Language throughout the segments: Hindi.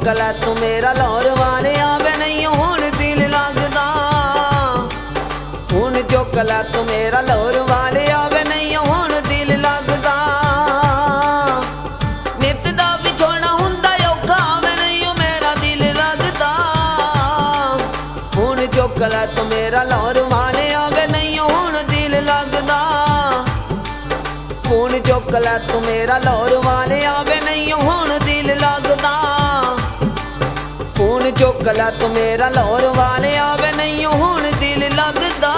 लै तू मेरा लाहौर वाले आवे नहीं हुण दिल लगदा। हुण चुक लै तू मेरा लाहौर वाले आवे नहीं हुण दिल लगदा। नित दा विछोड़ा हुंदा औखा आवे नहीं मेरा दिल लगदा। हुण चुक लै तू मेरा लाहौर वाले आवे नहीं हुण दिल लगदा। हुण चुक लै तू मेरा लाहौर वाले आवे नहीं हुण दिल लगदा। हुण चुक लै तू मेरा लाहौर वाले आवे नहीं हुण दिल लगदा।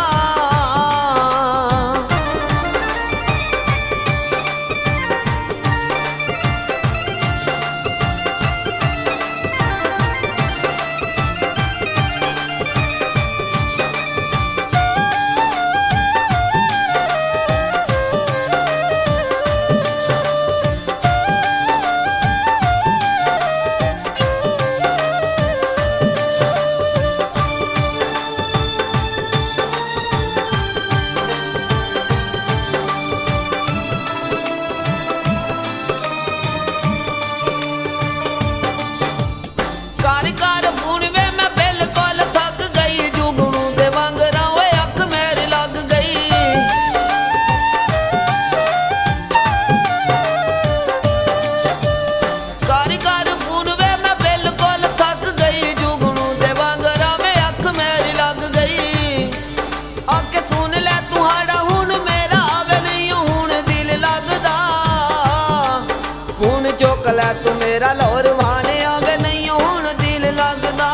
तू मेरा लाहौर वाले आवे नहीं हुण दिल लगदा।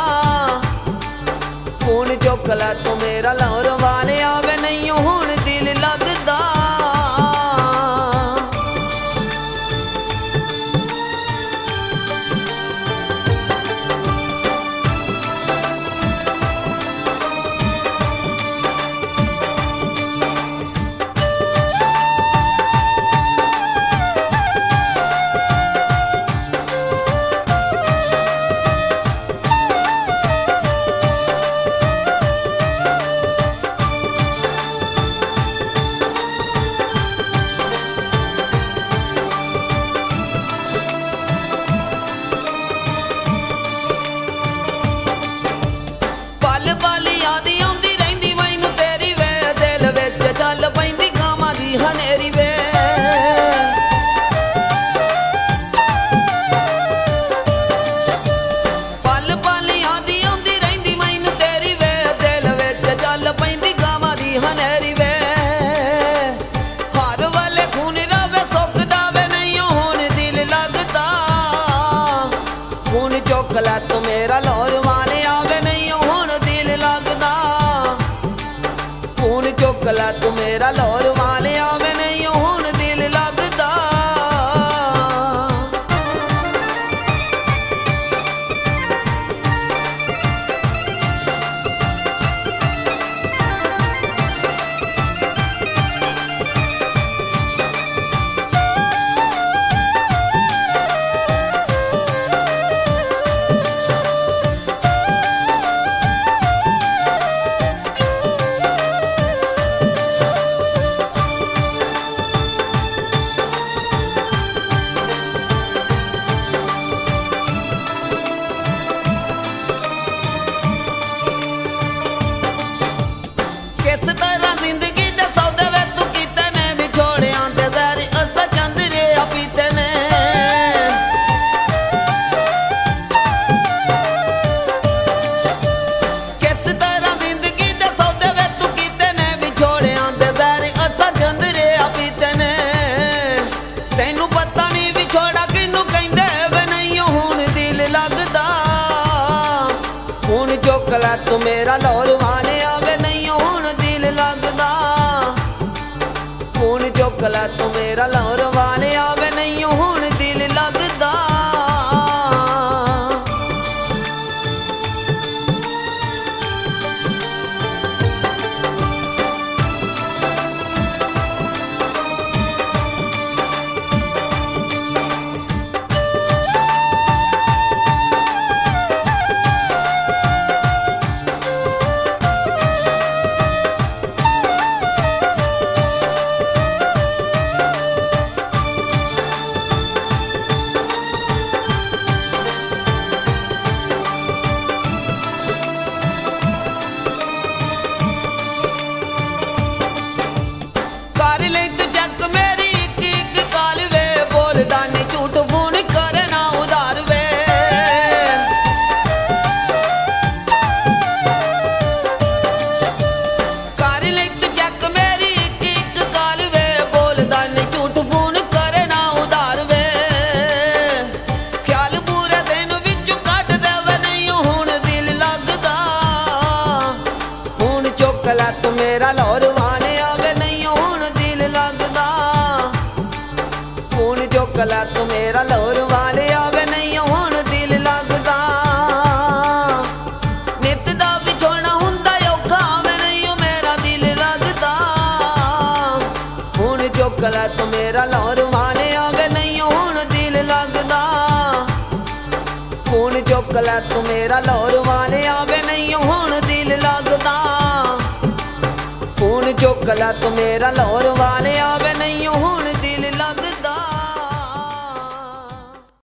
हुण चुक लै तू मेरा लाहौर वाले आवे नहीं हुण दिल लगदा। चुक लै तू मेरा लाहौर वाले आवे नहीं हुण दिल लगदा। हुण चुक लै तू मेरा लाहौर वाले आवे नहीं हुण दिल लगदा। चुक लै तू मेरा लाहौर वाले आवे नहीं हुण दिल लगदा। हुण चुक लै तू मेरा लाहौर वाले आवे नहीं हुण दिल लगदा। चुक लै तू मेरा लाहौर वाले आवे नहीं हुण दिल लगदा। फोन चुक लै तू मेरा लाहौर वाले आवे नहीं हुण दिल लगदा। नित दा विछोड़ा हुंदा औखा आवे नहीं मेरा दिल लगदा। फोन चुक लै तू मेरा लाहौर वाले आवे नहीं हुण दिल लगदा। फोन चुक लै तू मेरा लाहौर वाले आवे नहीं हुण दिल लगदा। फोन चुक लै तू मेरा लाहौर वाले आवे